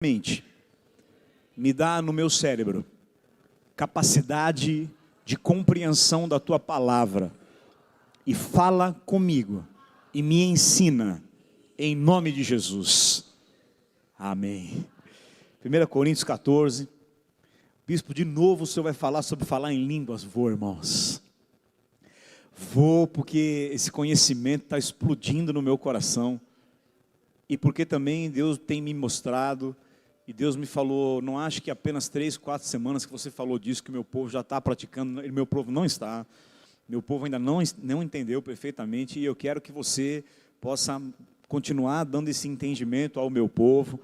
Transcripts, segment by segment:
mente, me dá no meu cérebro capacidade de compreensão da tua palavra e fala comigo e me ensina em nome de Jesus. Amém. 1 Coríntios 14. Bispo, de novo o senhor vai falar sobre falar em línguas? Vou, irmãos. Vou, porque esse conhecimento está explodindo no meu coração. E porque também Deus tem me mostrado, e Deus me falou, não acho que apenas 3, 4 semanas que você falou disso, que meu povo já está praticando, e meu povo não está. Meu povo ainda não entendeu perfeitamente, e eu quero que você possa continuar dando esse entendimento ao meu povo.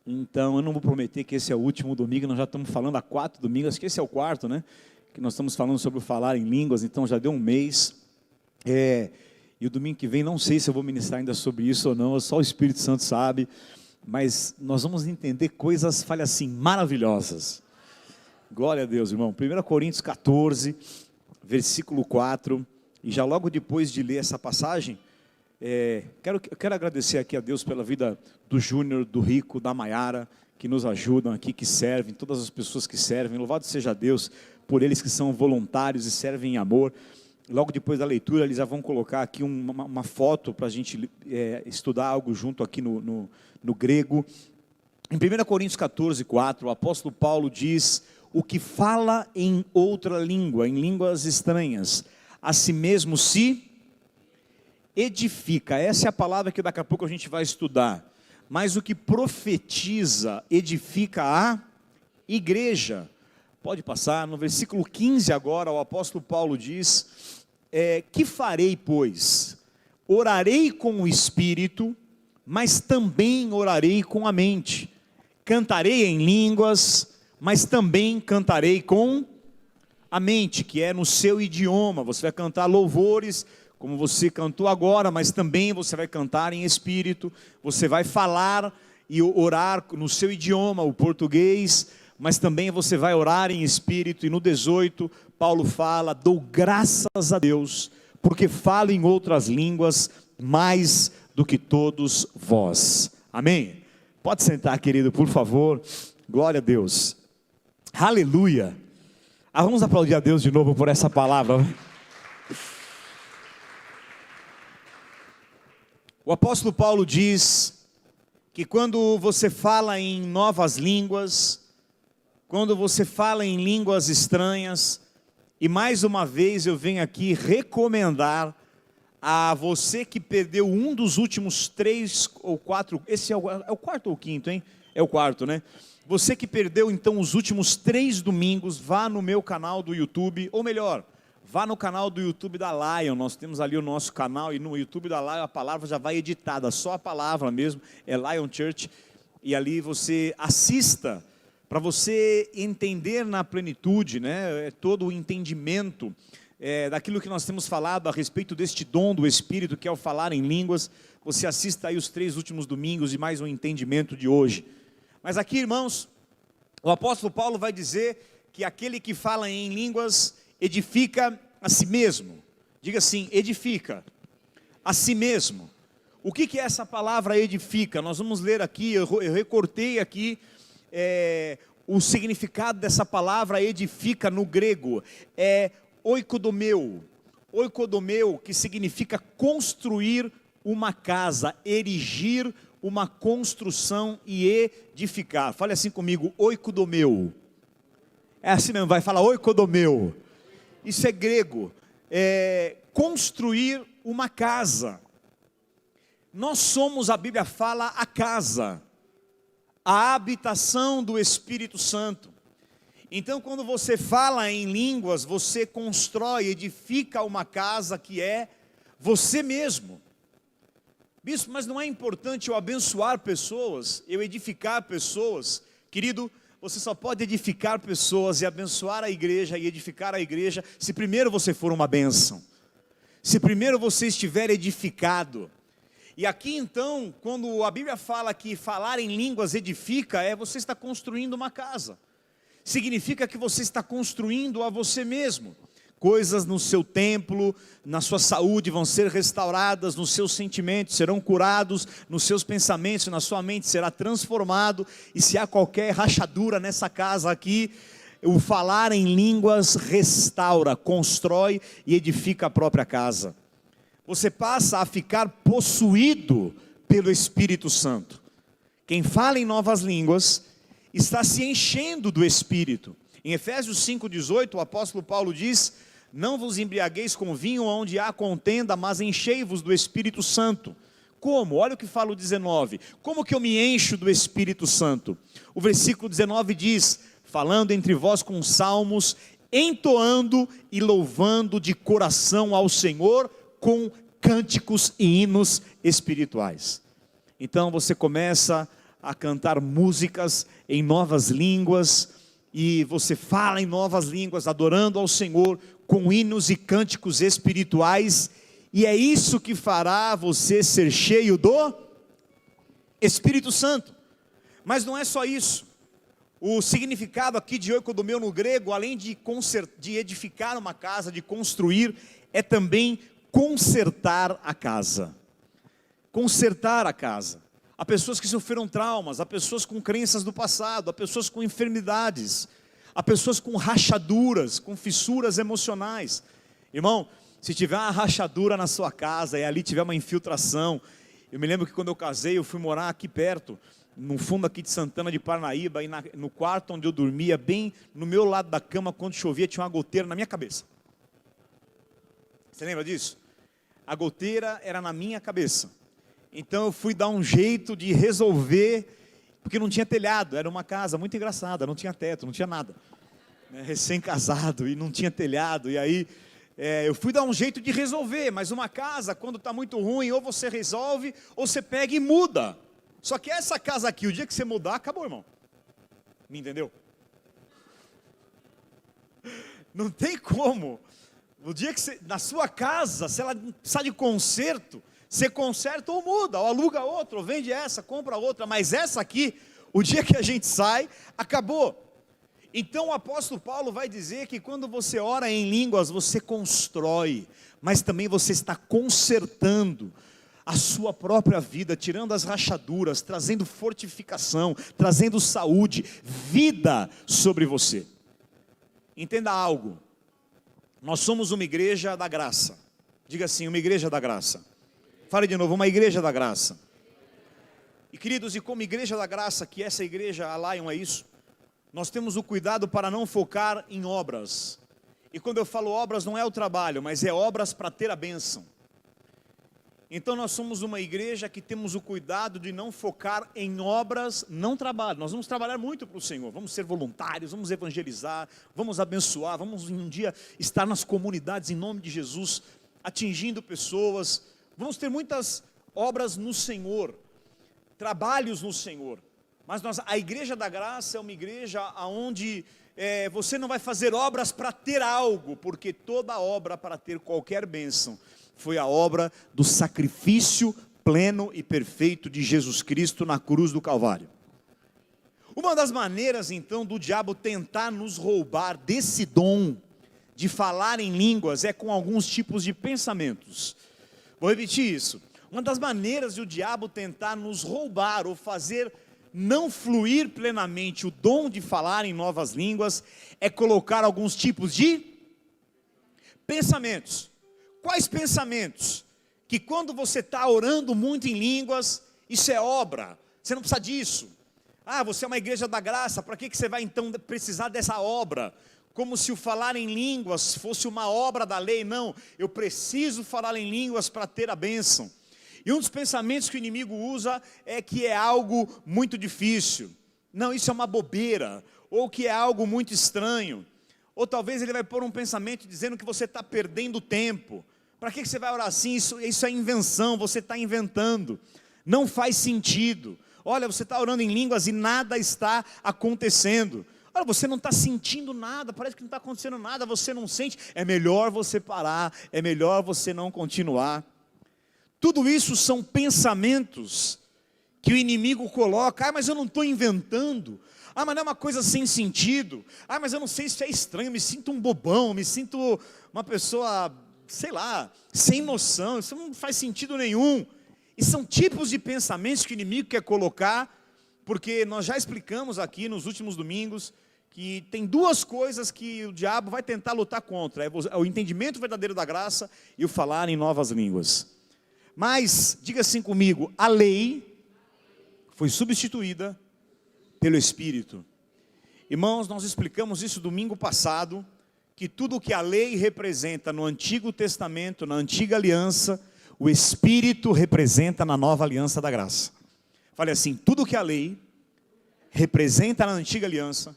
Então, eu não vou prometer que esse é o último domingo, nós já estamos falando há 4 domingos, acho que esse é o 4, né? Que nós estamos falando sobre o falar em línguas, então já deu um mês. E o domingo que vem, não sei se eu vou ministrar ainda sobre isso ou não, só o Espírito Santo sabe, mas nós vamos entender coisas, fale assim, maravilhosas. Glória a Deus, irmão. 1 Coríntios 14, versículo 4, e já logo depois de ler essa passagem, quero agradecer aqui a Deus pela vida do Júnior, do Rico, da Maiara, que nos ajudam aqui, que servem, todas as pessoas que servem, louvado seja Deus por eles que são voluntários e servem em amor. Logo depois da leitura, eles já vão colocar aqui uma foto para a gente estudar algo junto aqui no grego. Em 1 Coríntios 14, 4, o apóstolo Paulo diz: o que fala em outra língua, em línguas estranhas, a si mesmo se edifica. Essa é a palavra que daqui a pouco a gente vai estudar. Mas o que profetiza, edifica a igreja. Pode passar, no versículo 15 agora, o apóstolo Paulo diz: que farei, pois? Orarei com o Espírito, mas também orarei com a mente. Cantarei em línguas, mas também cantarei com a mente, que é no seu idioma. Você vai cantar louvores, como você cantou agora, mas também você vai cantar em espírito. Você vai falar e orar no seu idioma, o português, mas também você vai orar em espírito. E no 18, Paulo fala: dou graças a Deus, porque falo em outras línguas mais do que todos vós. Amém? Pode sentar, querido, por favor. Glória a Deus. Aleluia. Vamos aplaudir a Deus de novo por essa palavra. O apóstolo Paulo diz que quando você fala em novas línguas, quando você fala em línguas estranhas, e mais uma vez eu venho aqui recomendar a você que perdeu um dos últimos 3 ou 4, esse é o quarto ou quinto, hein? É o quarto, né? Você que perdeu então os últimos 3 domingos, vá no meu canal do YouTube, ou melhor, vá no canal do YouTube da Lion. Nós temos ali o nosso canal, e no YouTube da Lion a palavra já vai editada, só a palavra mesmo, é Lion Church, e ali você assista, para você entender na plenitude, né, todo o entendimento daquilo que nós temos falado a respeito deste dom do Espírito, que é o falar em línguas. Você assista aí os 3 últimos domingos e mais um entendimento de hoje. Mas aqui, irmãos, o apóstolo Paulo vai dizer que aquele que fala em línguas edifica a si mesmo. Diga assim: edifica a si mesmo. O que é essa palavra edifica? Nós vamos ler aqui, eu recortei aqui o significado dessa palavra edifica no grego. É oikodomeu. Oikodomeu, que significa construir uma casa, erigir uma construção e edificar. Fale assim comigo: oikodomeu. É assim mesmo, vai falar oikodomeu. Isso é grego. Construir uma casa. Nós somos, a Bíblia fala, a casa, a habitação do Espírito Santo. Então, quando você fala em línguas, você constrói, edifica uma casa que é você mesmo. Bispo, mas não é importante eu abençoar pessoas, eu edificar pessoas? Querido, você só pode edificar pessoas e abençoar a igreja e edificar a igreja se primeiro você for uma bênção, se primeiro você estiver edificado. E aqui então, quando a Bíblia fala que falar em línguas edifica, você está construindo uma casa. Significa que você está construindo a você mesmo. coisas no seu templo, na sua saúde vão ser restauradas, nos seus sentimentos serão curados, nos seus pensamentos, na sua mente será transformado, e se há qualquer rachadura nessa casa aqui, o falar em línguas restaura, constrói e edifica a própria casa. Você passa a ficar possuído pelo Espírito Santo. Quem fala em novas línguas está se enchendo do Espírito. Em Efésios 5,18, o apóstolo Paulo diz: não vos embriagueis com vinho onde há contenda, mas enchei-vos do Espírito Santo. Como? Olha o que fala o 19. Como que eu me encho do Espírito Santo? O versículo 19 diz: falando entre vós com salmos, entoando e louvando de coração ao Senhor com cânticos e hinos espirituais. Então você começa a cantar músicas em novas línguas, e você fala em novas línguas, adorando ao Senhor com hinos e cânticos espirituais, e é isso que fará você ser cheio do Espírito Santo. Mas não é só isso. O significado aqui de oikodomeu no grego, além de edificar uma casa, de construir, é também consertar a casa. Consertar a casa. Há pessoas que sofreram traumas, há pessoas com crenças do passado, há pessoas com enfermidades, há pessoas com rachaduras, com fissuras emocionais. Irmão, se tiver uma rachadura na sua casa e ali tiver uma infiltração, eu me lembro que quando eu casei, eu fui morar aqui perto, no fundo aqui de Santana de Parnaíba, e no quarto onde eu dormia, bem no meu lado da cama, quando chovia, tinha uma goteira na minha cabeça. Você lembra disso? A goteira era na minha cabeça. Então eu fui dar um jeito de resolver, porque não tinha telhado, era uma casa muito engraçada, não tinha teto, não tinha nada, recém-casado e não tinha telhado, e aí eu fui dar um jeito de resolver, mas uma casa, quando está muito ruim, ou você resolve, ou você pega e muda. Só que essa casa aqui, o dia que você mudar, acabou, irmão. Me entendeu? Não tem como. O dia que você, na sua casa, se ela precisar de conserto, você conserta ou muda, ou aluga outra, ou vende essa, compra outra, mas essa aqui, o dia que a gente sai, acabou. Então o apóstolo Paulo vai dizer que quando você ora em línguas, você constrói, mas também você está consertando a sua própria vida, tirando as rachaduras, trazendo fortificação, trazendo saúde, vida sobre você. Entenda algo, nós somos uma igreja da graça. Diga assim, uma igreja da graça. Fale de novo, uma igreja da graça. E queridos, e como igreja da graça, que essa igreja, a Lion é isso, nós temos o cuidado para não focar em obras. E quando eu falo obras, não é o trabalho, mas é obras para ter a bênção. Então nós somos uma igreja que temos o cuidado de não focar em obras, não trabalho. Nós vamos trabalhar muito para o Senhor, vamos ser voluntários, vamos evangelizar, vamos abençoar, vamos um dia estar nas comunidades em nome de Jesus, atingindo pessoas. Vamos ter muitas obras no Senhor, trabalhos no Senhor. Mas a igreja da graça é uma igreja onde você não vai fazer obras para ter algo, porque toda obra para ter qualquer bênção foi a obra do sacrifício pleno e perfeito de Jesus Cristo na cruz do Calvário. Uma das maneiras então do diabo tentar nos roubar desse dom de falar em línguas é com alguns tipos de pensamentos. Vou repetir isso. Uma das maneiras de o diabo tentar nos roubar ou fazer não fluir plenamente o dom de falar em novas línguas é colocar alguns tipos de pensamentos. Quais pensamentos? Que quando você está orando muito em línguas, isso é obra, você não precisa disso. Ah, você é uma igreja da graça, para que você vai então precisar dessa obra? Como se o falar em línguas fosse uma obra da lei. Não, eu preciso falar em línguas para ter a bênção. E um dos pensamentos que o inimigo usa é que é algo muito difícil. Não, isso é uma bobeira, ou que é algo muito estranho. Ou talvez ele vai pôr um pensamento dizendo que você está perdendo tempo. Para que você vai orar assim? Isso é invenção, você está inventando. Não faz sentido. Olha, você está orando em línguas e nada está acontecendo. Olha, você não está sentindo nada, parece que não está acontecendo nada, você não sente. É melhor você parar, é melhor você não continuar. Tudo isso são pensamentos que o inimigo coloca, mas eu não estou inventando, mas não é uma coisa sem sentido, mas eu não sei se é estranho, eu me sinto um bobão, me sinto uma pessoa, sei lá, sem noção, isso não faz sentido nenhum. E são tipos de pensamentos que o inimigo quer colocar, porque nós já explicamos aqui nos últimos domingos, que tem duas coisas que o diabo vai tentar lutar contra, é o entendimento verdadeiro da graça e o falar em novas línguas. Mas, diga assim comigo, a lei foi substituída pelo Espírito. Irmãos, nós explicamos isso domingo passado, que tudo o que a lei representa no Antigo Testamento, na Antiga Aliança, o Espírito representa na Nova Aliança da Graça. Fale assim, tudo o que a lei representa na Antiga Aliança,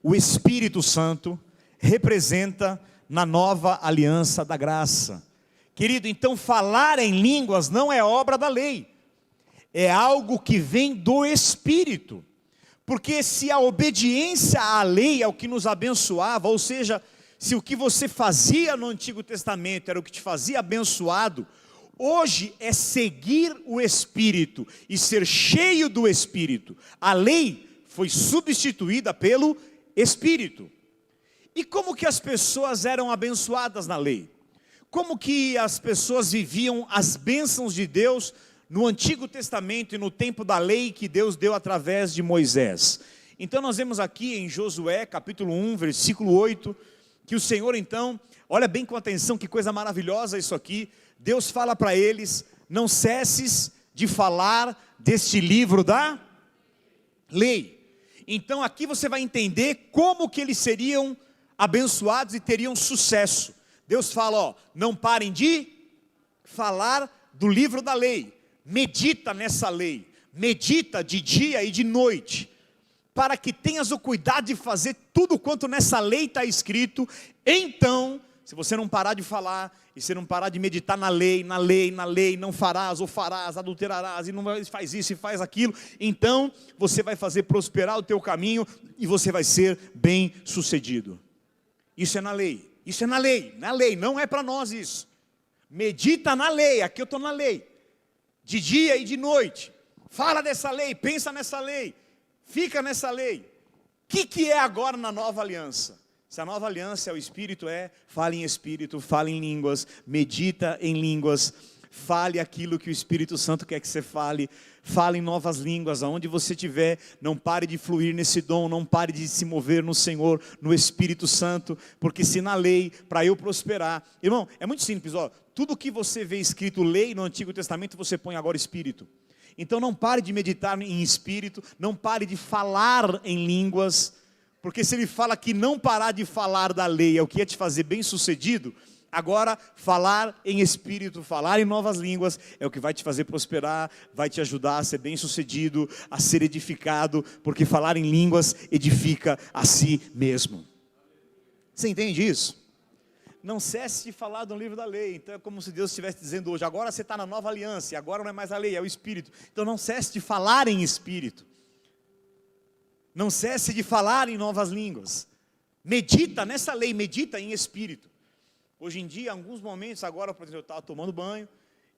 o Espírito Santo representa na Nova Aliança da Graça. Querido, então falar em línguas não é obra da lei, é algo que vem do Espírito. Porque se a obediência à lei é o que nos abençoava, ou seja, se o que você fazia no Antigo Testamento era o que te fazia abençoado, hoje é seguir o Espírito e ser cheio do Espírito. A lei foi substituída pelo Espírito. E como que as pessoas eram abençoadas na lei? Como que as pessoas viviam as bênçãos de Deus no Antigo Testamento e no tempo da lei que Deus deu através de Moisés? Então nós vemos aqui em Josué capítulo 1, versículo 8, que o Senhor então, olha bem com atenção, que coisa maravilhosa isso aqui, Deus fala para eles, não cesses de falar deste livro da lei. Então aqui você vai entender como que eles seriam abençoados e teriam sucesso. Deus fala, não parem de falar do livro da lei, medita nessa lei, medita de dia e de noite, para que tenhas o cuidado de fazer tudo quanto nessa lei está escrito. Então, se você não parar de falar, e você não parar de meditar na lei, não farás ou farás, adulterarás, e não faz isso e faz aquilo, então você vai fazer prosperar o teu caminho, e você vai ser bem sucedido. Isso é na lei, não é para nós isso. Medita na lei, aqui eu estou na lei, de dia e de noite, fala dessa lei, pensa nessa lei, fica nessa lei. O que é agora na nova aliança? Se a nova aliança é o Espírito, fale em Espírito, fale em línguas, medita em línguas, fale aquilo que o Espírito Santo quer que você fale, fale em novas línguas, aonde você estiver, não pare de fluir nesse dom, não pare de se mover no Senhor, no Espírito Santo, porque se na lei, para eu prosperar, irmão, é muito simples, tudo que você vê escrito lei no Antigo Testamento, você põe agora Espírito. Então não pare de meditar em Espírito, não pare de falar em línguas, porque se ele fala que não parar de falar da lei é o que ia te fazer bem sucedido, agora falar em Espírito, falar em novas línguas é o que vai te fazer prosperar, vai te ajudar a ser bem sucedido, a ser edificado, porque falar em línguas edifica a si mesmo. Você entende isso? Não cesse de falar do livro da lei. Então é como se Deus estivesse dizendo hoje, agora você está na nova aliança, e agora não é mais a lei, é o Espírito. Então não cesse de falar em Espírito. Não cesse de falar em novas línguas. Medita nessa lei, medita em Espírito. Hoje em dia, em alguns momentos, agora, por exemplo, eu estava tomando banho,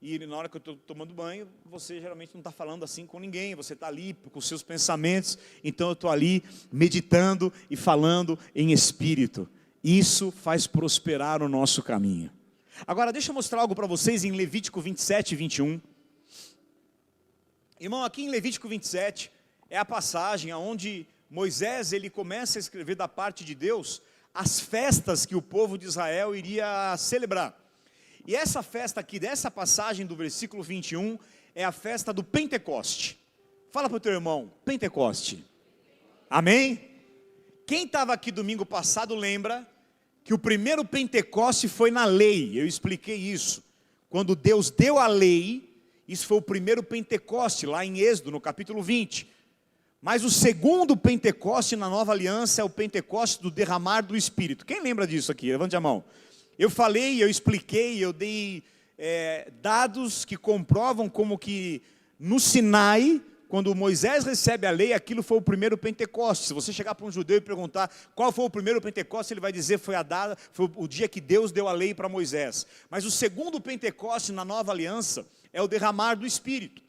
e na hora que eu estou tomando banho, você geralmente não está falando assim com ninguém, você está ali com os seus pensamentos, então eu estou ali meditando e falando em Espírito. Isso faz prosperar o nosso caminho. Agora, deixa eu mostrar algo para vocês em Levítico 27 e 21. Irmão, aqui em Levítico 27, é a passagem onde Moisés ele começa a escrever da parte de Deus as festas que o povo de Israel iria celebrar. E essa festa aqui, dessa passagem do versículo 21, é a festa do Pentecoste. Fala para o teu irmão, Pentecoste. Amém? Quem estava aqui domingo passado lembra que o primeiro Pentecoste foi na lei. Eu expliquei isso. Quando Deus deu a lei, isso foi o primeiro Pentecoste, lá em Êxodo, no capítulo 20. Mas o segundo Pentecoste na nova aliança é o Pentecoste do derramar do Espírito. Quem lembra disso aqui? Levante a mão. Eu falei, eu expliquei, eu dei dados que comprovam como que no Sinai, quando Moisés recebe a lei, aquilo foi o primeiro Pentecoste. Se você chegar para um judeu e perguntar qual foi o primeiro Pentecoste, ele vai dizer foi o dia que Deus deu a lei para Moisés. Mas o segundo Pentecoste na nova aliança é o derramar do Espírito.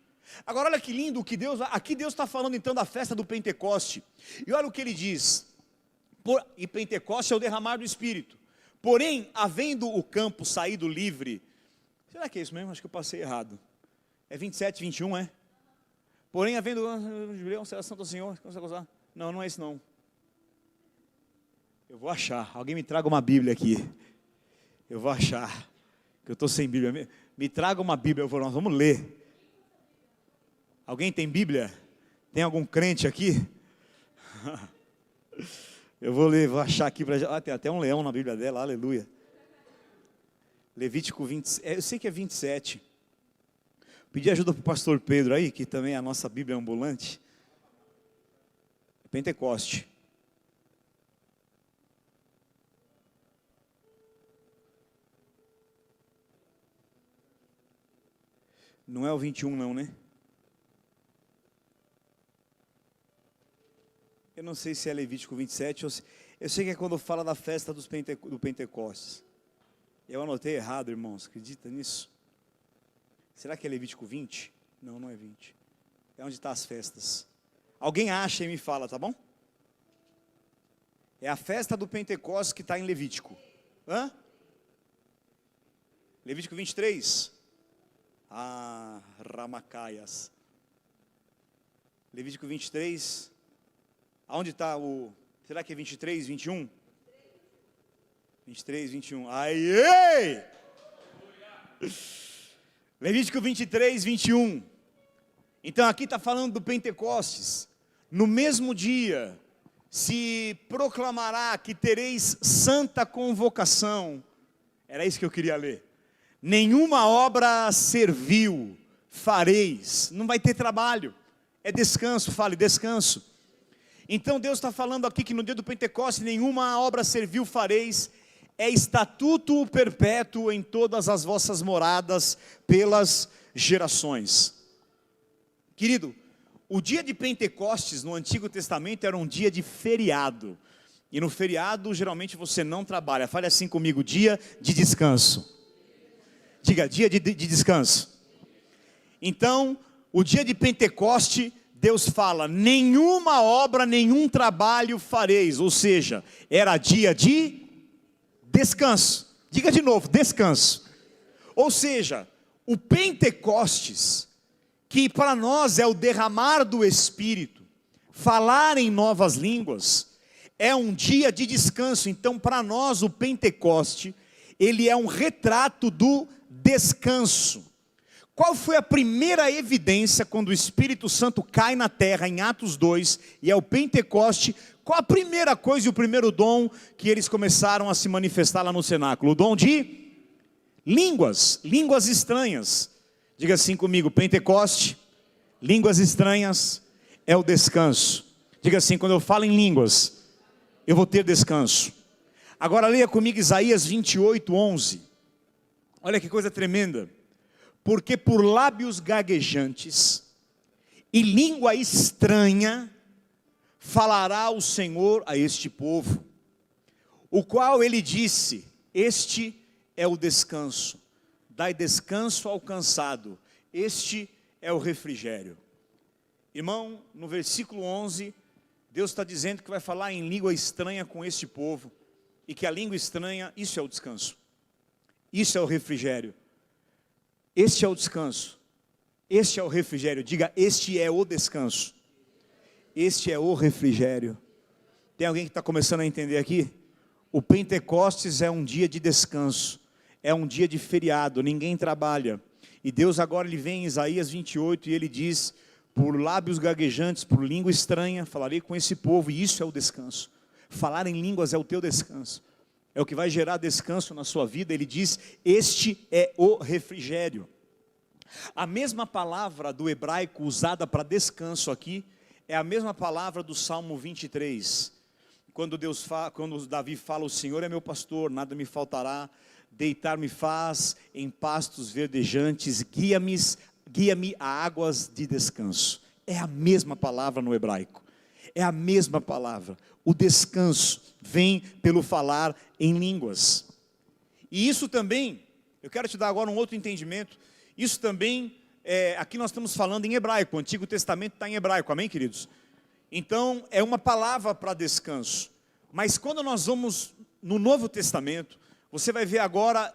Agora olha que lindo o que aqui Deus está falando então da festa do Pentecoste, e olha o que ele diz, e Pentecoste é o derramar do Espírito, porém, havendo o campo saído livre, será que é isso mesmo? Acho que eu passei errado, é 27, 21, é? Porém, havendo jubileu, será santo ao Senhor, não, não é isso não, eu vou achar, alguém me traga uma Bíblia aqui, eu vou achar, que eu estou sem Bíblia, me traga uma Bíblia, nós vamos ler. Alguém tem Bíblia? Tem algum crente aqui? Eu vou ler, vou achar aqui, tem até um leão na Bíblia dela, aleluia. Levítico 20, eu sei que é 27. Pedi ajuda para o pastor Pedro aí, que também é a nossa Bíblia ambulante. Pentecoste. Não é o 21 não, né? Eu não sei se é Levítico 27, eu sei que é quando fala da festa do Pentecostes. Eu anotei errado, irmãos, acredita nisso? Será que é Levítico 20? Não, não é 20. É onde estão as festas. Alguém acha e me fala, tá bom? É a festa do Pentecostes que está em Levítico. Hã? Levítico 23? Ah, Ramacaias. Levítico 23... Aonde está o... Será que é 23, 21? 23, 21. Aí! Levítico 23, 21. Então aqui está falando do Pentecostes. No mesmo dia se proclamará que tereis santa convocação. Era isso que eu queria ler. Nenhuma obra servil fareis. Não vai ter trabalho. É descanso, fale descanso. Então Deus está falando aqui que no dia do Pentecostes nenhuma obra servil fareis, é estatuto perpétuo em todas as vossas moradas pelas gerações. Querido, o dia de Pentecostes no Antigo Testamento era um dia de feriado, e no feriado geralmente você não trabalha. Fale assim comigo, dia de descanso. Diga, dia de descanso. Então, o dia de Pentecoste, Deus fala, nenhuma obra, nenhum trabalho fareis, ou seja, era dia de descanso. Diga de novo, descanso. Ou seja, o Pentecostes, que para nós é o derramar do Espírito, falar em novas línguas, é um dia de descanso. Então para nós o Pentecoste, ele é um retrato do descanso. Qual foi a primeira evidência quando o Espírito Santo cai na terra em Atos 2, e é o Pentecoste? Qual a primeira coisa e o primeiro dom que eles começaram a se manifestar lá no cenáculo? O dom de línguas, línguas estranhas. Diga assim comigo, Pentecoste, línguas estranhas, é o descanso. Diga assim, quando eu falo em línguas, eu vou ter descanso. Agora leia comigo Isaías 28, 11. Olha que coisa tremenda. Porque por lábios gaguejantes e língua estranha falará o Senhor a este povo, o qual ele disse, este é o descanso, dai descanso ao cansado, este é o refrigério. Irmão, no versículo 11, Deus está dizendo que vai falar em língua estranha com este povo, e que a língua estranha, isso é o descanso, isso é o refrigério. Este é o descanso, este é o refrigério. Diga, este é o descanso, este é o refrigério. Tem alguém que está começando a entender aqui? O Pentecostes é um dia de descanso, é um dia de feriado, ninguém trabalha. E Deus agora ele vem em Isaías 28 e ele diz, por lábios gaguejantes, por língua estranha, falarei com esse povo, e isso é o descanso. Falar em línguas é o teu descanso. É o que vai gerar descanso na sua vida. Ele diz, este é o refrigério. A mesma palavra do hebraico usada para descanso aqui, é a mesma palavra do Salmo 23. Quando Davi fala, o Senhor é meu pastor, nada me faltará, deitar-me faz em pastos verdejantes, guia-me a águas de descanso. É a mesma palavra no hebraico. É a mesma palavra. O descanso vem pelo falar em línguas. E isso também, eu quero te dar agora um outro entendimento, isso também aqui nós estamos falando em hebraico, o Antigo Testamento está em hebraico, amém, queridos? Então, é uma palavra para descanso. Mas quando nós vamos no Novo Testamento, você vai ver agora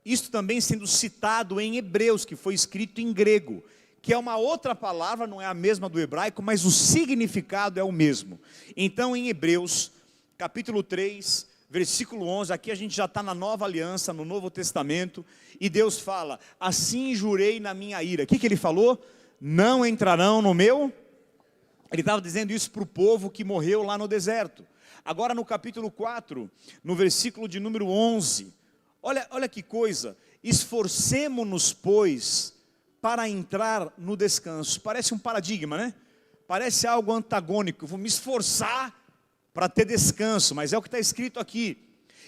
isso também sendo citado em Hebreus, que foi escrito em grego, que é uma outra palavra, não é a mesma do hebraico, mas o significado é o mesmo. Então, em Hebreus, capítulo 3, versículo 11, aqui a gente já está na nova aliança, no Novo Testamento, e Deus fala: assim jurei na minha ira. O que ele falou? Não entrarão no meu... Ele estava dizendo isso para o povo que morreu lá no deserto. Agora no capítulo 4, no versículo de número 11, olha que coisa: esforcemo-nos, pois, para entrar no descanso. Parece um paradigma, né? Parece algo antagônico. Eu vou me esforçar para ter descanso, mas é o que está escrito aqui: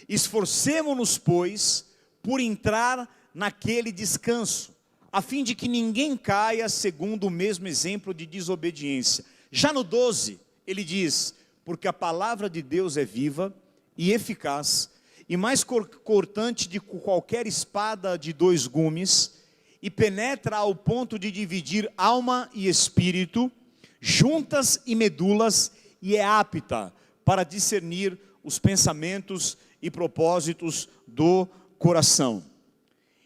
esforcemo-nos, pois, por entrar naquele descanso, a fim de que ninguém caia segundo o mesmo exemplo de desobediência. Já no 12, ele diz: porque a palavra de Deus é viva e eficaz, e mais cortante de qualquer espada de dois gumes, e penetra ao ponto de dividir alma e espírito, juntas e medulas, e é apta para discernir os pensamentos e propósitos do coração.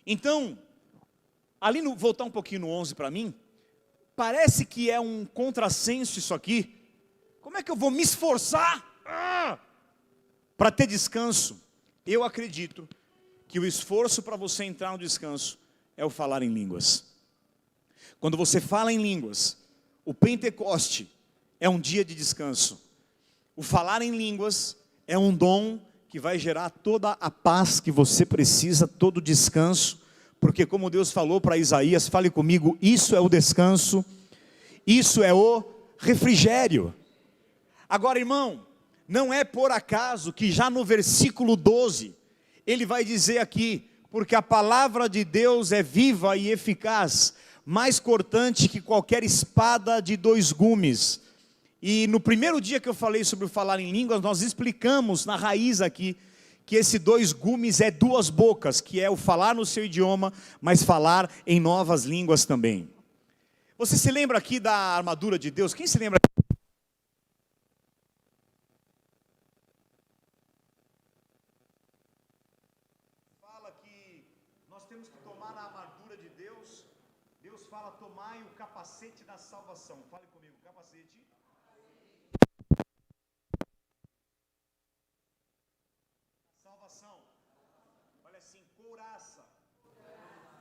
Então, ali voltar um pouquinho no 11 para mim, parece que é um contrassenso isso aqui. Como é que eu vou me esforçar para ter descanso? Eu acredito que o esforço para você entrar no descanso é o falar em línguas. Quando você fala em línguas, o Pentecoste é um dia de descanso. O falar em línguas é um dom que vai gerar toda a paz que você precisa, todo o descanso. Porque como Deus falou para Isaías, fale comigo, isso é o descanso, isso é o refrigério. Agora, irmão, não é por acaso que já no versículo 12, ele vai dizer aqui: porque a palavra de Deus é viva e eficaz, mais cortante que qualquer espada de dois gumes. E no primeiro dia que eu falei sobre o falar em línguas, nós explicamos na raiz aqui, que esse dois gumes é duas bocas, que é o falar no seu idioma, mas falar em novas línguas também. Você se lembra aqui da armadura de Deus? Quem se lembra? Fala que nós temos que tomar a armadura de Deus. Deus fala: tomai o capacete da salvação. Fale comigo, capacete. Salvação. Olha assim, couraça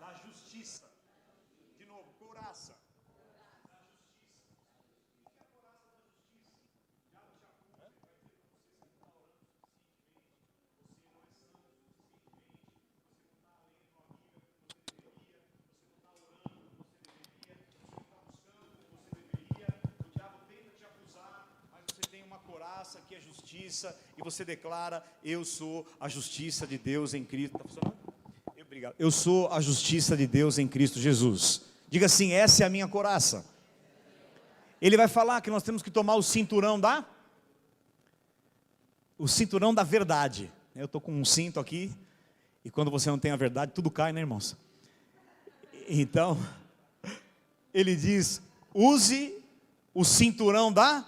da justiça. De novo, couraça da justiça. O que é a couraça da justiça? Já no Jacu, vai ter com vocês que não está orando suficientemente, você não é santo suficientemente, você não está lendo a Bíblia como você deveria, você não está orando como você deveria, você não está buscando como você deveria, o diabo tenta te acusar, mas você tem uma couraça que é justiça, e você declara: eu sou a justiça de Deus em Cristo. Está funcionando? Obrigado. Eu sou a justiça de Deus em Cristo Jesus. Diga assim: essa é a minha couraça. Ele vai falar que nós temos que tomar o cinturão da verdade. Eu estou com um cinto aqui, e quando você não tem a verdade, tudo cai, né, irmãos? Então, ele diz: use o cinturão da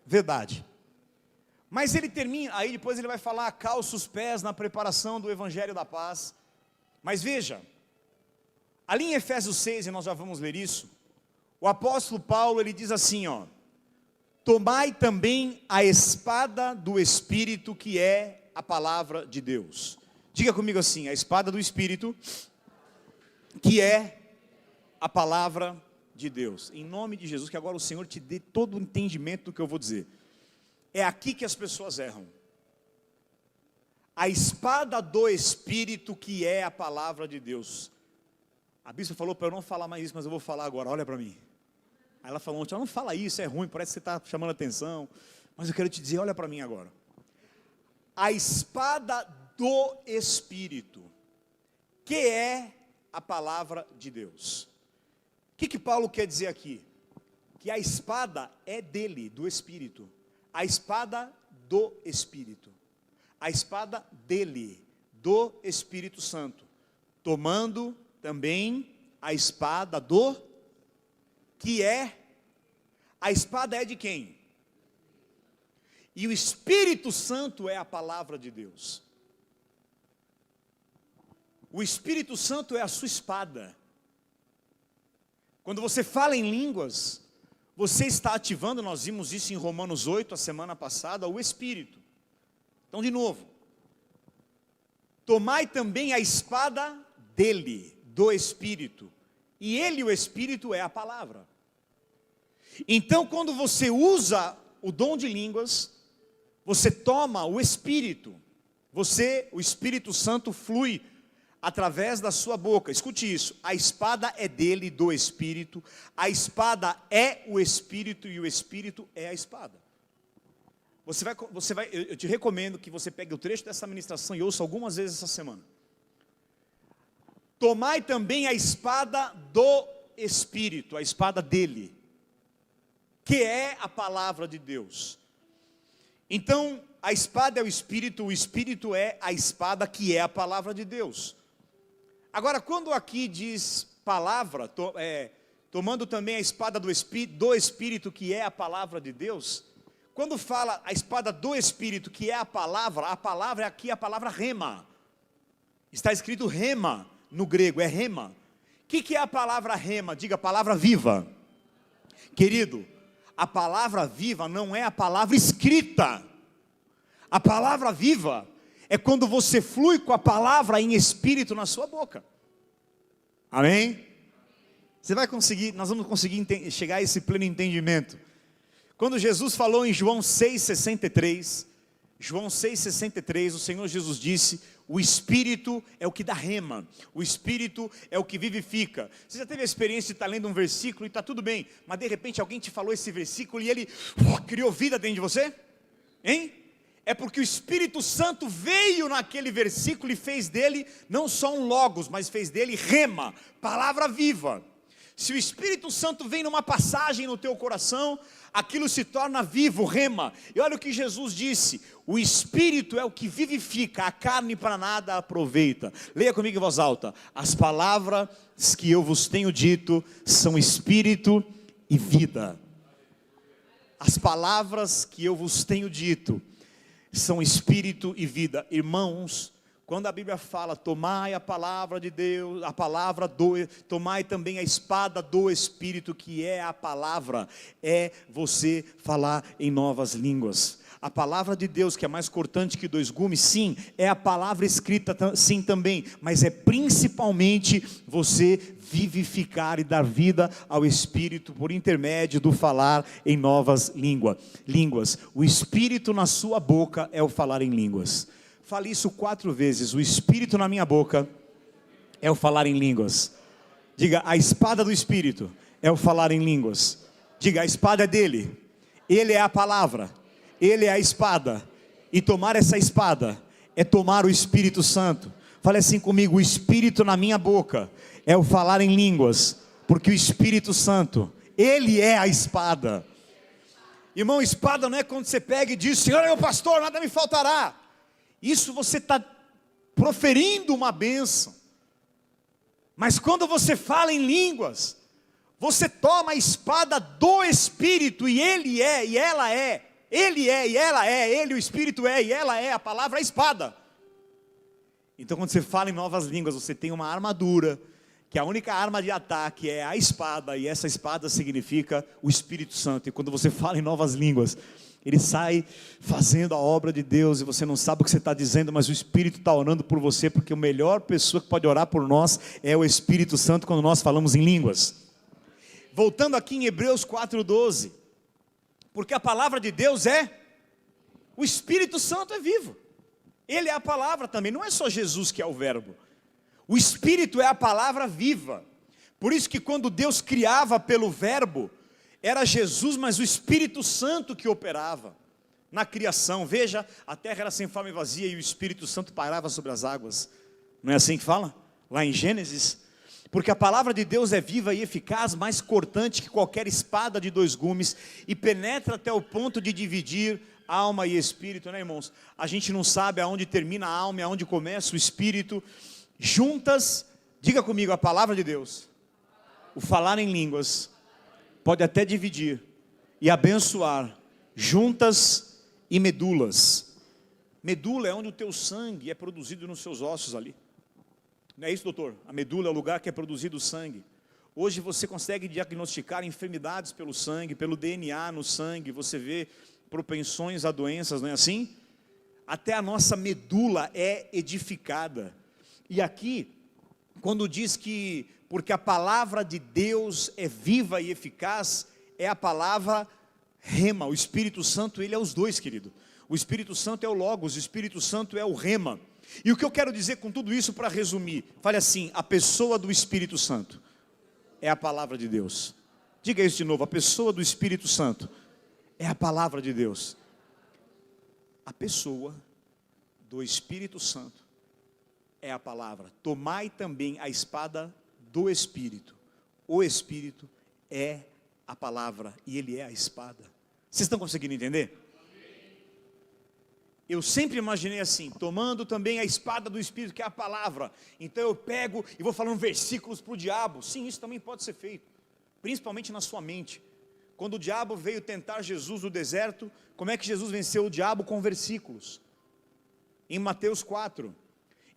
verdade. Mas ele termina, aí depois ele vai falar: calça os pés na preparação do Evangelho da Paz. Mas veja, ali em Efésios 6, e nós já vamos ler isso, o apóstolo Paulo, ele diz assim, tomai também a espada do Espírito, que é a palavra de Deus. Diga comigo assim: a espada do Espírito, que é a palavra de Deus. Em nome de Jesus, que agora o Senhor te dê todo o entendimento do que eu vou dizer. É aqui que as pessoas erram. A espada do Espírito, que é a palavra de Deus. A bispa falou para eu não falar mais isso, mas eu vou falar agora, olha para mim. Aí ela falou ontem: não fala isso, é ruim, parece que você está chamando atenção. Mas eu quero te dizer, olha para mim agora. A espada do Espírito, que é a palavra de Deus. O que Paulo quer dizer aqui? Que a espada é dele, do Espírito. A espada do Espírito. A espada dele, do Espírito Santo, tomando também a espada do que é, a espada é de quem? E o Espírito Santo é a palavra de Deus. O Espírito Santo é a sua espada. Quando você fala em línguas, você está ativando, nós vimos isso em Romanos 8, a semana passada, o Espírito. Então, de novo, tomai também a espada dele, do Espírito, e ele, o Espírito, é a palavra. Então, quando você usa o dom de línguas, você toma o Espírito, o Espírito Santo flui através da sua boca. Escute isso, a espada é dele, do Espírito, a espada é o Espírito e o Espírito é a espada. Eu te recomendo que você pegue o trecho dessa ministração e ouça algumas vezes essa semana. Tomai também a espada do Espírito, a espada dele, que é a palavra de Deus. Então, a espada é o Espírito é a espada que é a palavra de Deus. Agora, quando aqui diz palavra, tomando também a espada do Espírito, que é a palavra de Deus, quando fala a espada do Espírito, que é a palavra é aqui a palavra rema. Está escrito rema, no grego, é rema. O que é a palavra rema? Diga, palavra viva. Querido, a palavra viva não é a palavra escrita. A palavra viva é quando você flui com a palavra em espírito na sua boca. Amém? Nós vamos conseguir chegar a esse pleno entendimento. Quando Jesus falou em João 6,63, o Senhor Jesus disse, o Espírito é o que dá rema, o Espírito é o que vivifica. Você já teve a experiência de estar lendo um versículo e está tudo bem, mas de repente alguém te falou esse versículo e ele criou vida dentro de você? Hein? É porque o Espírito Santo veio naquele versículo e fez dele não só um logos, mas fez dele rema, palavra viva. Se o Espírito Santo vem numa passagem no teu coração, aquilo se torna vivo, rema. E olha o que Jesus disse, o Espírito é o que vivifica, a carne para nada aproveita. Leia comigo em voz alta, as palavras que eu vos tenho dito são Espírito e vida. As palavras que eu vos tenho dito são Espírito e vida. Irmãos, quando a Bíblia fala, tomai a palavra de Deus, tomai também a espada do Espírito, que é a palavra, é você falar em novas línguas. A palavra de Deus, que é mais cortante que dois gumes, sim, é a palavra escrita, sim também, mas é principalmente você vivificar e dar vida ao Espírito por intermédio do falar em novas línguas. O Espírito na sua boca é o falar em línguas. Fale isso 4 vezes, o Espírito na minha boca é o falar em línguas. Diga, a espada do Espírito é o falar em línguas. Diga, a espada é dele, ele é a palavra, ele é a espada. E tomar essa espada é tomar o Espírito Santo. Fale assim comigo, o Espírito na minha boca é o falar em línguas, porque o Espírito Santo, ele é a espada. Irmão, espada não é quando você pega e diz, Senhor é meu pastor, nada me faltará. Isso você está proferindo uma bênção. Mas quando você fala em línguas, você toma a espada do Espírito, e ele é, e ela é, ele é, e ela é, ele, o Espírito é, e ela é, a palavra é a espada. Então quando você fala em novas línguas, você tem uma armadura, que a única arma de ataque é a espada, e essa espada significa o Espírito Santo. E quando você fala em novas línguas, ele sai fazendo a obra de Deus, e você não sabe o que você está dizendo, mas o Espírito está orando por você, porque a melhor pessoa que pode orar por nós é o Espírito Santo, quando nós falamos em línguas. Voltando aqui em Hebreus 4:12, porque a palavra de Deus o Espírito Santo é vivo, ele é a palavra também, não é só Jesus que é o verbo, o Espírito é a palavra viva. Por isso que quando Deus criava pelo verbo, era Jesus, mas o Espírito Santo que operava na criação. Veja, a terra era sem forma e vazia, e o Espírito Santo pairava sobre as águas. Não é assim que fala? Lá em Gênesis. Porque a palavra de Deus é viva e eficaz, mais cortante que qualquer espada de 2 gumes, e penetra até o ponto de dividir alma e espírito, né, irmãos? A gente não sabe aonde termina a alma e aonde começa o espírito. Juntas, diga comigo, a palavra de Deus, o falar em línguas pode até dividir e abençoar juntas e medulas. Medula é onde o teu sangue é produzido nos seus ossos ali. Não é isso, doutor? A medula é o lugar que é produzido o sangue. Hoje você consegue diagnosticar enfermidades pelo sangue, pelo DNA no sangue, você vê propensões a doenças, não é assim? Até a nossa medula é edificada. E aqui, quando diz que, porque a palavra de Deus é viva e eficaz, é a palavra rema. O Espírito Santo, ele é os dois, querido. O Espírito Santo é o Logos, o Espírito Santo é o rema. E o que eu quero dizer com tudo isso, para resumir, fale assim: a pessoa do Espírito Santo é a palavra de Deus. Diga isso de novo: a pessoa do Espírito Santo é a palavra de Deus. A pessoa do Espírito Santo é a palavra. Tomai também a espada do Espírito. O Espírito é a palavra e ele é a espada. Vocês estão conseguindo entender? Eu sempre imaginei assim, tomando também a espada do Espírito, que é a palavra. Então eu pego e vou falando versículos para o diabo. Sim, isso também pode ser feito, principalmente na sua mente. Quando o diabo veio tentar Jesus no deserto, como é que Jesus venceu o diabo? Com versículos. Em Mateus 4.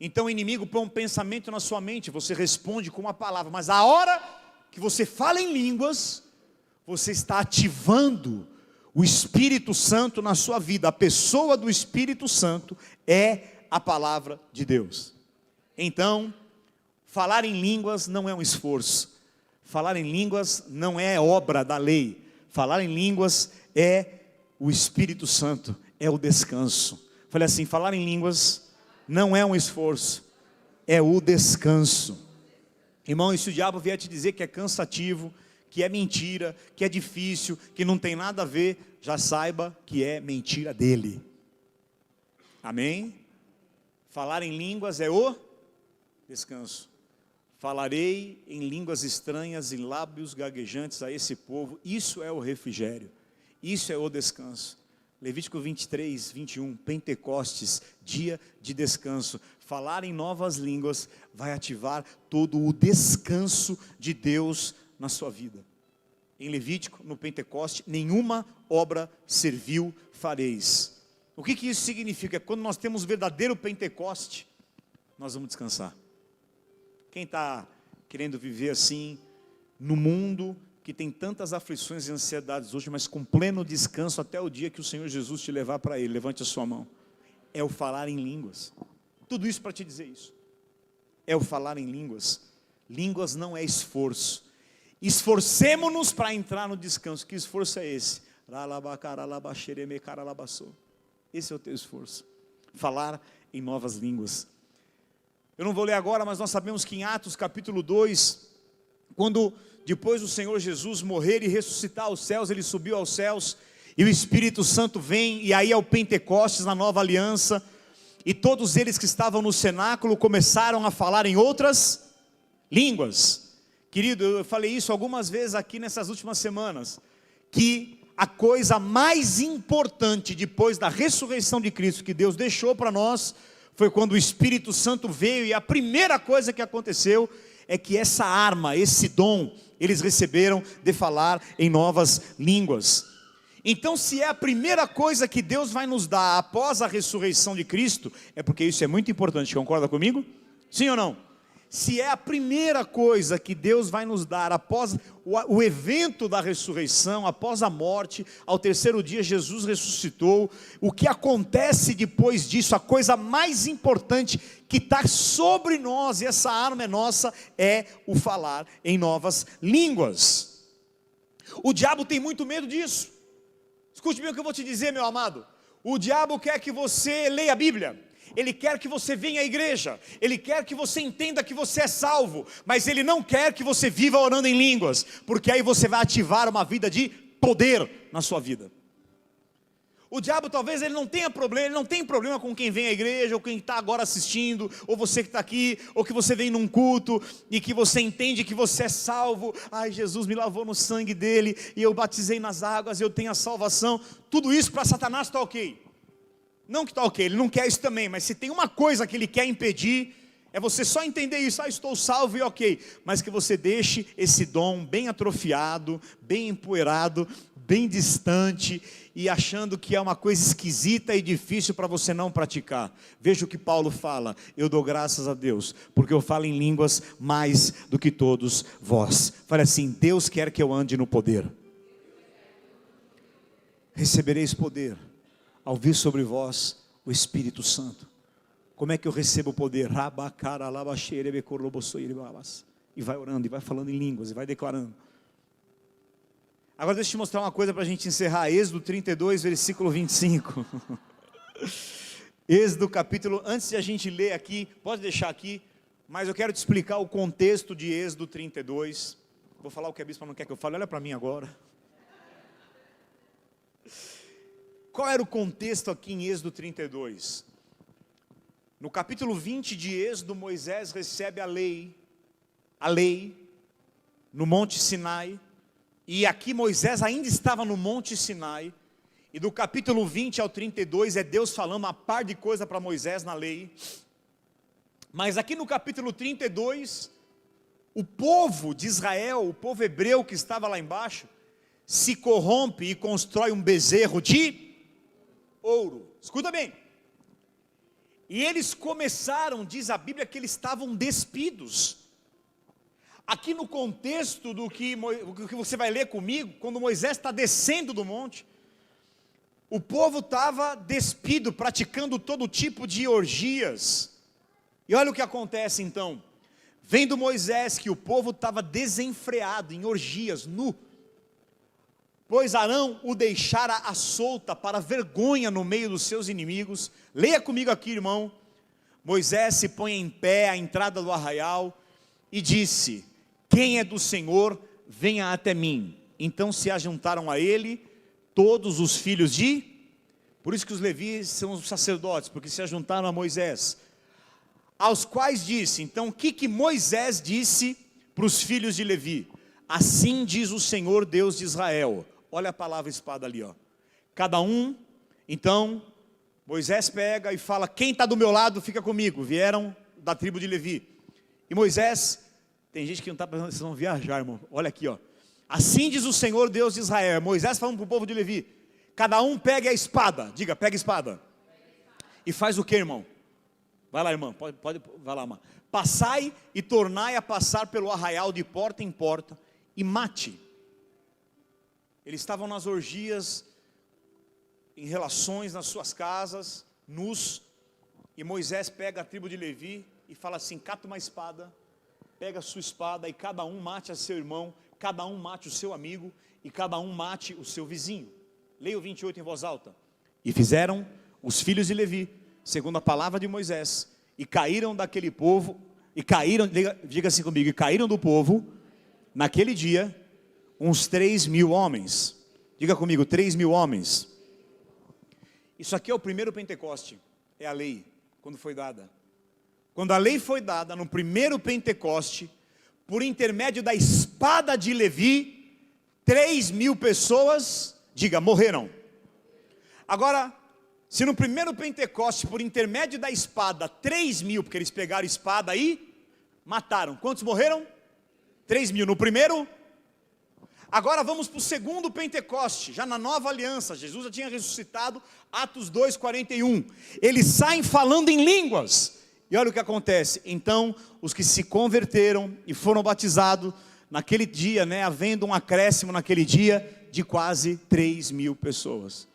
Então o inimigo põe um pensamento na sua mente, você responde com uma palavra, mas a hora que você fala em línguas, você está ativando o Espírito Santo na sua vida. A pessoa do Espírito Santo é a palavra de Deus. Então, falar em línguas não é um esforço, falar em línguas não é obra da lei, falar em línguas é o Espírito Santo, é o descanso. Falei assim: falar em línguas não é um esforço, é o descanso. Irmão, e se o diabo vier te dizer que é cansativo, que é mentira, que é difícil, que não tem nada a ver, já saiba que é mentira dele. Amém? Falar em línguas é o descanso. Falarei em línguas estranhas, em lábios gaguejantes a esse povo. Isso é o refrigério, isso é o descanso. Levítico 23, 21, Pentecostes, dia de descanso. Falar em novas línguas vai ativar todo o descanso de Deus na sua vida. Em Levítico, no Pentecoste, nenhuma obra servil fareis. O que isso significa? Quando nós temos verdadeiro Pentecoste, nós vamos descansar. Quem está querendo viver assim, no mundo que tem tantas aflições e ansiedades hoje, mas com pleno descanso até o dia que o Senhor Jesus te levar para Ele, levante a sua mão. É o falar em línguas. Tudo isso para te dizer isso. É o falar em línguas. Línguas não é esforço. Esforcemo-nos para entrar no descanso. Que esforço é esse? Esse é o teu esforço. Falar em novas línguas. Eu não vou ler agora, mas nós sabemos que em Atos capítulo 2, quando depois do Senhor Jesus morrer e ressuscitar aos céus, ele subiu aos céus, e o Espírito Santo vem, e aí é o Pentecostes na nova aliança, e todos eles que estavam no cenáculo começaram a falar em outras línguas. Querido, eu falei isso algumas vezes aqui nessas últimas semanas, que a coisa mais importante depois da ressurreição de Cristo que Deus deixou para nós, foi quando o Espírito Santo veio, e a primeira coisa que aconteceu é que essa arma, esse dom, eles receberam de falar em novas línguas. Então, se é a primeira coisa que Deus vai nos dar após a ressurreição de Cristo, é porque isso é muito importante, concorda comigo? Sim ou não? Se é a primeira coisa que Deus vai nos dar após o evento da ressurreição, após a morte, ao terceiro dia Jesus ressuscitou, o que acontece depois disso, a coisa mais importante que está sobre nós, e essa arma é nossa, é o falar em novas línguas. O diabo tem muito medo disso. Escute bem o que eu vou te dizer, meu amado. O diabo quer que você leia a Bíblia, ele quer que você venha à igreja, ele quer que você entenda que você é salvo, mas ele não quer que você viva orando em línguas, porque aí você vai ativar uma vida de poder na sua vida. O diabo talvez ele não tenha problema, ele não tem problema com quem vem à igreja, ou quem está agora assistindo, ou você que está aqui, ou que você vem num culto, e que você entende que você é salvo. Ai, Jesus me lavou no sangue dele, e eu batizei nas águas, eu tenho a salvação. Tudo isso para Satanás está ok. Não que está ok, ele não quer isso também, mas se tem uma coisa que ele quer impedir, É você só entender isso, estou salvo e ok, mas que você deixe esse dom bem atrofiado, bem empoeirado, bem distante, e achando que é uma coisa esquisita e difícil para você não praticar. Veja o que Paulo fala: eu dou graças a Deus, porque eu falo em línguas mais do que todos vós. Fale assim: Deus quer que eu ande no poder. Recebereis poder ao vir sobre vós o Espírito Santo. Como é que eu recebo o poder? E vai orando, e vai falando em línguas, e vai declarando. Agora deixa eu te mostrar uma coisa para a gente encerrar. Êxodo 32, versículo 25. Êxodo capítulo, antes de a gente ler aqui, pode deixar aqui, mas eu quero te explicar o contexto de Êxodo 32. Vou falar o que a bispa não quer que eu fale, olha para mim agora. Qual era o contexto aqui em Êxodo 32? No capítulo 20 de Êxodo, Moisés recebe a lei, no Monte Sinai, e aqui Moisés ainda estava no Monte Sinai, e do capítulo 20 ao 32 é Deus falando uma par de coisa para Moisés na lei, mas aqui no capítulo 32, o povo de Israel, o povo hebreu que estava lá embaixo, se corrompe e constrói um bezerro de ouro. Escuta bem. E eles começaram, diz a Bíblia, que eles estavam despidos. Aqui no contexto do que você vai ler comigo, quando Moisés está descendo do monte, o povo estava despido, praticando todo tipo de orgias. E olha o que acontece então. Vendo Moisés que o povo estava desenfreado em orgias, nu, pois Arão o deixara à solta para vergonha no meio dos seus inimigos. Leia comigo aqui, irmão. Moisés se põe em pé à entrada do arraial e disse: quem é do Senhor, venha até mim. Então se ajuntaram a ele todos os filhos de... Por isso que os levitas são os sacerdotes, porque se ajuntaram a Moisés. Aos quais disse, então o que Moisés disse para os filhos de Levi? Assim diz o Senhor Deus de Israel. Olha a palavra espada ali, ó. Cada um, então, Moisés pega e fala: quem está do meu lado fica comigo. Vieram da tribo de Levi. E Moisés, tem gente que não está pensando, vocês vão viajar, irmão. Olha aqui, ó. Assim diz o Senhor Deus de Israel. Moisés falando para o povo de Levi: cada um pegue a espada. Diga, pega a espada. E faz o que, irmão? Vai lá, irmão, vai lá, irmão. Passai e tornai a passar pelo arraial de porta em porta e mate. Eles estavam nas orgias, em relações nas suas casas, nus, e Moisés pega a tribo de Levi e fala assim: cata uma espada, pega a sua espada e cada um mate a seu irmão, cada um mate o seu amigo e cada um mate o seu vizinho. Leia o 28 em voz alta. E fizeram os filhos de Levi, segundo a palavra de Moisés, e caíram daquele povo, e caíram, diga assim comigo, e caíram do povo, naquele dia, uns 3.000 homens. Diga comigo, 3.000 homens. Isso aqui é o primeiro Pentecoste, é a lei, quando foi dada. Quando a lei foi dada, no primeiro Pentecoste, por intermédio da espada de Levi, 3.000 pessoas, diga, morreram. Agora, se no primeiro Pentecoste, por intermédio da espada, 3.000, porque eles pegaram a espada e mataram. Quantos morreram? 3.000. No primeiro? Agora vamos para o segundo Pentecoste, já na nova aliança. Jesus já tinha ressuscitado, Atos 2:41. Eles saem falando em línguas. E olha o que acontece. Então, os que se converteram e foram batizados, naquele dia, havendo um acréscimo naquele dia, de quase 3.000 pessoas.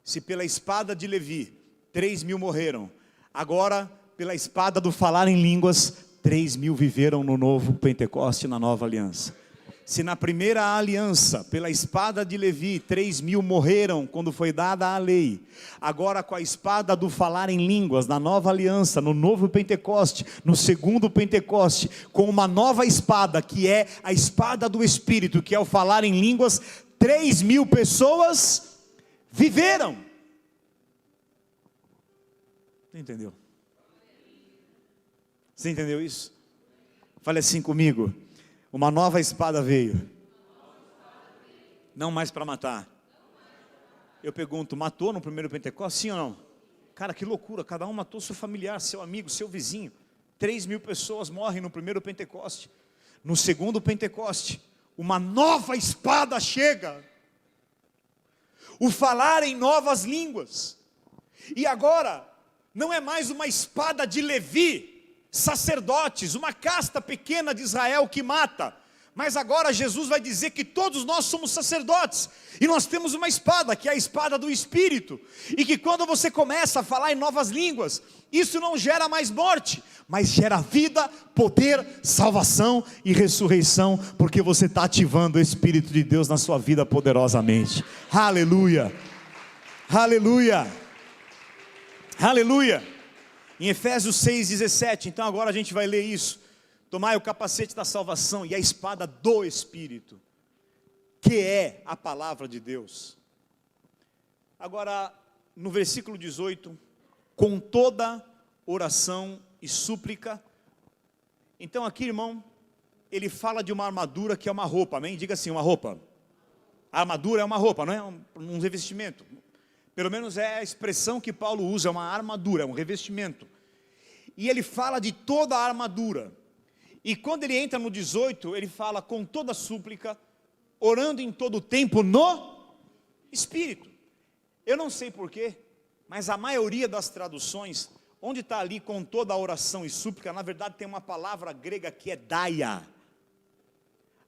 Se pela espada de Levi, 3.000 morreram, agora pela espada do falar em línguas, 3.000 viveram no novo Pentecoste, na nova aliança. Se na primeira aliança, pela espada de Levi, 3.000 morreram quando foi dada a lei, agora com a espada do falar em línguas, na nova aliança, no novo Pentecoste, no segundo Pentecoste, com uma nova espada, que é a espada do Espírito, que é o falar em línguas, 3.000 pessoas viveram. Você entendeu? Você entendeu isso? Fale assim comigo: uma nova espada veio, não mais para matar. Eu pergunto, matou no primeiro Pentecostes, sim ou não? Cara, que loucura, cada um matou seu familiar, seu amigo, seu vizinho. 3.000 pessoas morrem no primeiro Pentecoste. No segundo Pentecoste, uma nova espada chega. O falar em novas línguas. E agora, não é mais uma espada de Levi, sacerdotes, uma casta pequena de Israel que mata. Mas agora Jesus vai dizer que todos nós somos sacerdotes, e nós temos uma espada, que é a espada do Espírito, e que quando você começa a falar em novas línguas, isso não gera mais morte, mas gera vida, poder, salvação e ressurreição, porque você está ativando o Espírito de Deus na sua vida poderosamente. Aleluia, aleluia, aleluia. Em Efésios 6,17, então agora a gente vai ler isso. Tomai o capacete da salvação e a espada do Espírito, que é a palavra de Deus. Agora, no versículo 18, com toda oração e súplica. Então aqui, irmão, ele fala de uma armadura que é uma roupa, amém? Diga assim, uma roupa. A armadura é uma roupa, não é um revestimento. Pelo menos é a expressão que Paulo usa, é uma armadura, é um revestimento. E ele fala de toda a armadura. E quando ele entra no 18, ele fala com toda súplica, orando em todo tempo no Espírito. Eu não sei porquê, mas a maioria das traduções, onde está ali com toda a oração e súplica, na verdade tem uma palavra grega que é daia.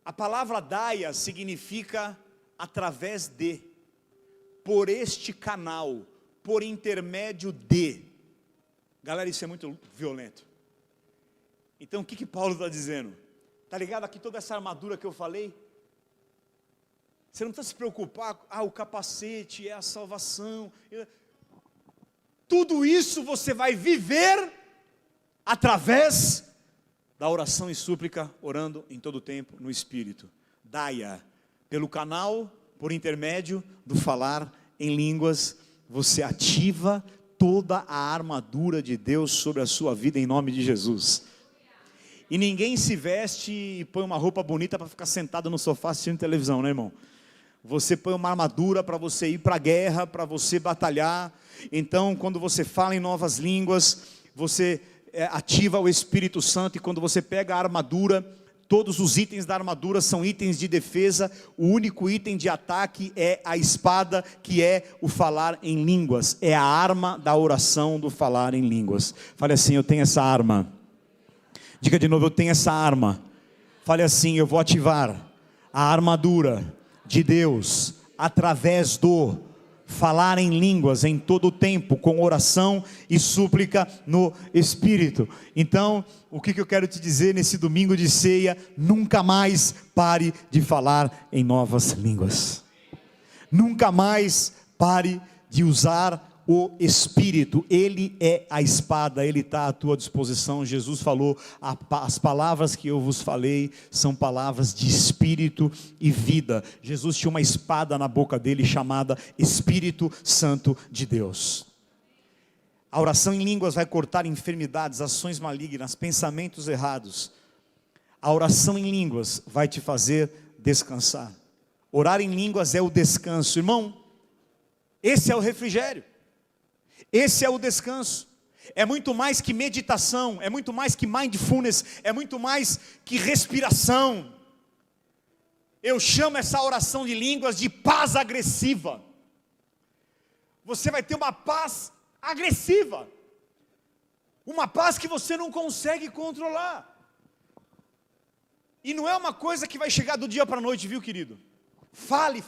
A palavra daia significa através de, por este canal, por intermédio de. Galera, isso é muito violento. Então o que Paulo está dizendo? Está ligado aqui toda essa armadura que eu falei? Você não precisa se preocupar, o capacete é a salvação. Tudo isso você vai viver através da oração e súplica, orando em todo tempo no Espírito. Daia, pelo canal, por intermédio do falar em línguas, você ativa toda a armadura de Deus sobre a sua vida em nome de Jesus. E ninguém se veste e põe uma roupa bonita para ficar sentado no sofá assistindo televisão, né, irmão? Você põe uma armadura para você ir para a guerra, para você batalhar. Então, quando você fala em novas línguas, você ativa o Espírito Santo. E quando você pega a armadura, todos os itens da armadura são itens de defesa. O único item de ataque é a espada, que é o falar em línguas. É a arma da oração do falar em línguas. Fale assim, eu tenho essa arma. Diga de novo, eu tenho essa arma. Fale assim, eu vou ativar a armadura de Deus através do falar em línguas em todo o tempo, com oração e súplica no Espírito. Então, o que eu quero te dizer nesse domingo de ceia? Nunca mais pare de falar em novas línguas. Nunca mais pare de usar o Espírito. Ele é a espada, Ele está à tua disposição. Jesus falou, as palavras que eu vos falei, são palavras de Espírito e vida. Jesus tinha uma espada na boca dele, chamada Espírito Santo de Deus. A oração em línguas vai cortar enfermidades, ações malignas, pensamentos errados. A oração em línguas vai te fazer descansar. Orar em línguas é o descanso, irmão. Esse é o refrigério. Esse é o descanso. É muito mais que meditação, é muito mais que mindfulness, é muito mais que respiração. Eu chamo essa oração de línguas de paz agressiva. Você vai ter uma paz agressiva, uma paz que você não consegue controlar. E não é uma coisa que vai chegar do dia para a noite, viu, querido? Fale,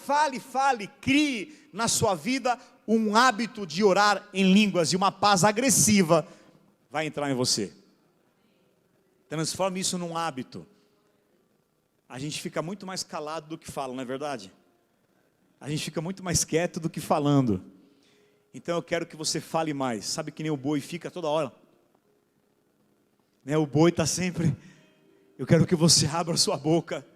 crie na sua vida um hábito de orar em línguas, e uma paz agressiva vai entrar em você. Transforme isso num hábito. A gente fica muito mais calado do que fala, não é verdade? A gente fica muito mais quieto do que falando. Então eu quero que você fale mais. Sabe que nem o boi fica toda hora, né? O boi está sempre. Eu quero que você abra a sua boca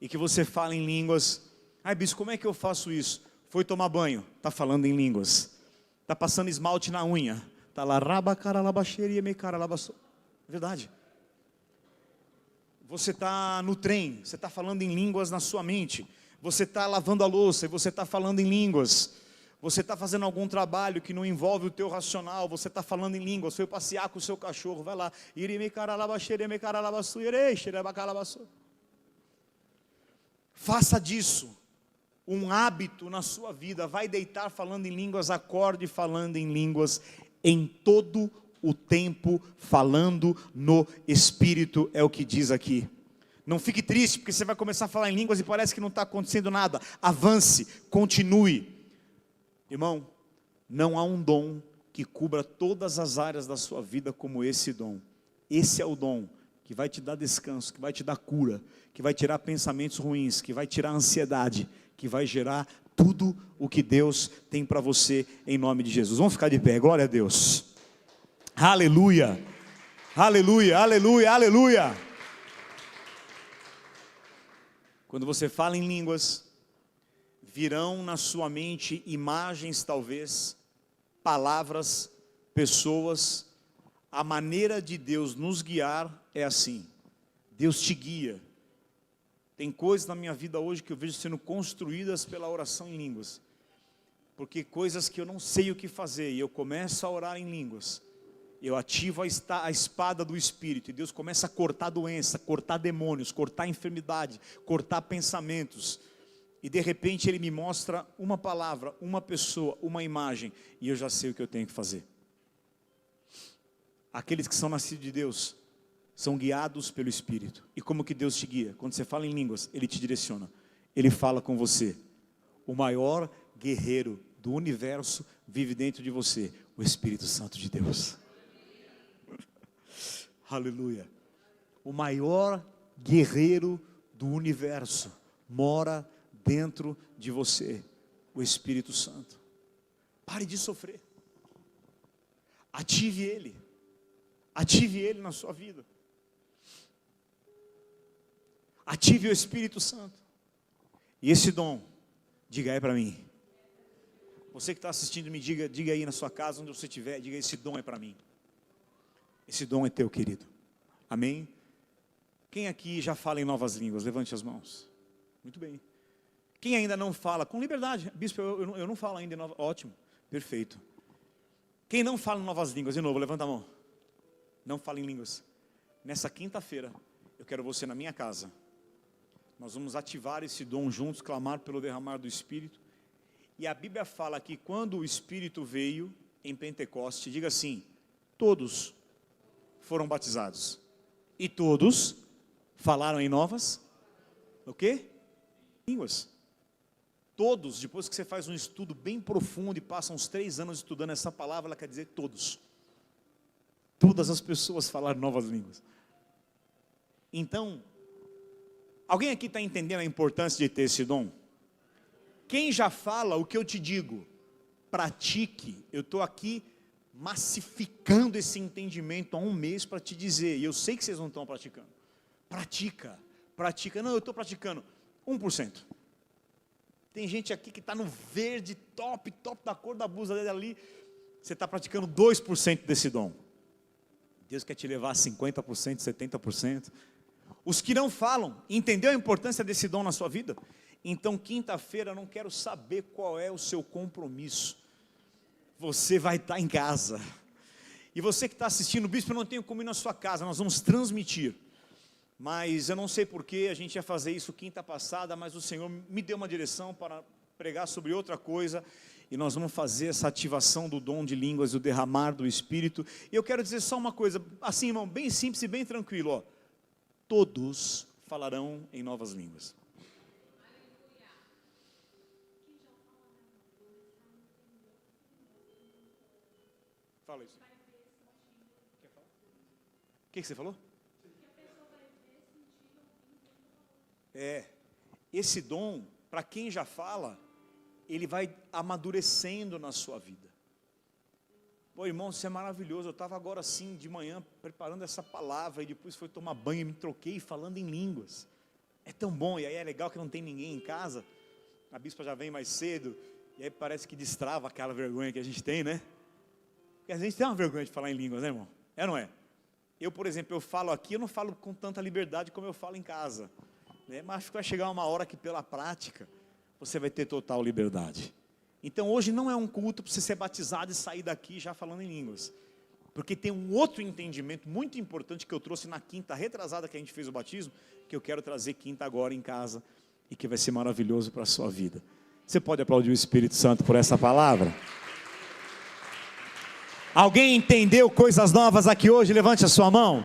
e que você fale em línguas. Ai, bispo, como é que eu faço isso? Foi tomar banho, está falando em línguas. Está passando esmalte na unha, está lá, rabacaralabaxeria, mecaralabaço. Verdade. Você está no trem, você está falando em línguas na sua mente. Você está lavando a louça e você está falando em línguas. Você está fazendo algum trabalho que não envolve o teu racional, você está falando em línguas, foi passear com o seu cachorro, vai lá. Faça disso um hábito na sua vida. Vai deitar falando em línguas, acorde falando em línguas em todo o tempo, falando no Espírito, é o que diz aqui. Não fique triste, porque você vai começar a falar em línguas e parece que não está acontecendo nada. Avance, continue. Irmão, não há um dom que cubra todas as áreas da sua vida como esse dom. Esse é o dom que vai te dar descanso, que vai te dar cura, que vai tirar pensamentos ruins, que vai tirar ansiedade, que vai gerar tudo o que Deus tem para você, em nome de Jesus. Vamos ficar de pé, glória a Deus. Aleluia, aleluia, aleluia, aleluia. Quando você fala em línguas, virão na sua mente imagens talvez, palavras, pessoas. A maneira de Deus nos guiar é assim. Deus te guia. Tem coisas na minha vida hoje que eu vejo sendo construídas pela oração em línguas. Porque coisas que eu não sei o que fazer, e eu começo a orar em línguas. Eu ativo a espada do Espírito, e Deus começa a cortar doença, cortar demônios, cortar enfermidade, cortar pensamentos. E de repente Ele me mostra uma palavra, uma pessoa, uma imagem, e eu já sei o que eu tenho que fazer. Aqueles que são nascidos de Deus, são guiados pelo Espírito. E como que Deus te guia? Quando você fala em línguas, Ele te direciona. Ele fala com você. O maior guerreiro do universo vive dentro de você, o Espírito Santo de Deus. Aleluia. O maior guerreiro do universo mora dentro de você, o Espírito Santo. Pare de sofrer. Ative Ele. Ative Ele na sua vida. Ative o Espírito Santo. E esse dom, diga aí para mim. Você que está assistindo, diga aí na sua casa, onde você estiver, diga: esse dom é para mim. Esse dom é teu, querido. Amém? Quem aqui já fala em novas línguas? Levante as mãos. Muito bem. Quem ainda não fala? Com liberdade. Bispo, eu não falo ainda em novas. Ótimo, perfeito. Quem não fala em novas línguas? De novo, levanta a mão. Não fala em línguas. Nessa quinta-feira, eu quero você na minha casa. Nós vamos ativar esse dom juntos, clamar pelo derramar do Espírito. E a Bíblia fala que quando o Espírito veio em Pentecoste, diga assim: todos foram batizados. E todos falaram em novas, o quê? Línguas. Todos, depois que você faz um estudo bem profundo e passa uns 3 anos estudando essa palavra, ela quer dizer todos. Todas as pessoas falaram novas línguas. Então, alguém aqui está entendendo a importância de ter esse dom? Quem já fala o que eu te digo, pratique. Eu estou aqui massificando esse entendimento há um mês para te dizer, e eu sei que vocês não estão praticando. Pratica. Não, eu estou praticando 1%. Tem gente aqui que está no verde, top da cor da blusa dele ali. Você está praticando 2% desse dom. Deus quer te levar a 50%, 70%. Os que não falam, entendeu a importância desse dom na sua vida? Então quinta-feira eu não quero saber qual é o seu compromisso. Você vai estar em casa. E você que está assistindo, bispo, eu não tenho como ir na sua casa, nós vamos transmitir. Mas eu não sei porquê, a gente ia fazer isso quinta passada, mas o Senhor me deu uma direção para pregar sobre outra coisa. E nós vamos fazer essa ativação do dom de línguas, o derramar do Espírito. E eu quero dizer só uma coisa, assim, irmão, bem simples e bem tranquilo, ó. Todos falarão em novas línguas. Fala isso. O que você falou? Esse dom, para quem já fala, ele vai amadurecendo na sua vida. Pô, irmão, isso é maravilhoso. Eu estava agora assim, de manhã, preparando essa palavra, e depois fui tomar banho e me troquei falando em línguas. É tão bom, e aí é legal que não tem ninguém em casa. A bispa já vem mais cedo, e aí parece que destrava aquela vergonha que a gente tem, né? Porque a gente tem uma vergonha de falar em línguas, né, irmão? É ou não é? Eu, por exemplo, eu falo aqui, eu não falo com tanta liberdade como eu falo em casa, né? Mas vai chegar uma hora que pela prática, você vai ter total liberdade. Então hoje não é um culto para você ser batizado e sair daqui já falando em línguas. Porque tem um outro entendimento muito importante que eu trouxe na quinta retrasada que a gente fez o batismo, que eu quero trazer quinta agora em casa, e que vai ser maravilhoso para a sua vida. Você pode aplaudir o Espírito Santo por essa palavra? Alguém entendeu coisas novas aqui hoje? Levante a sua mão.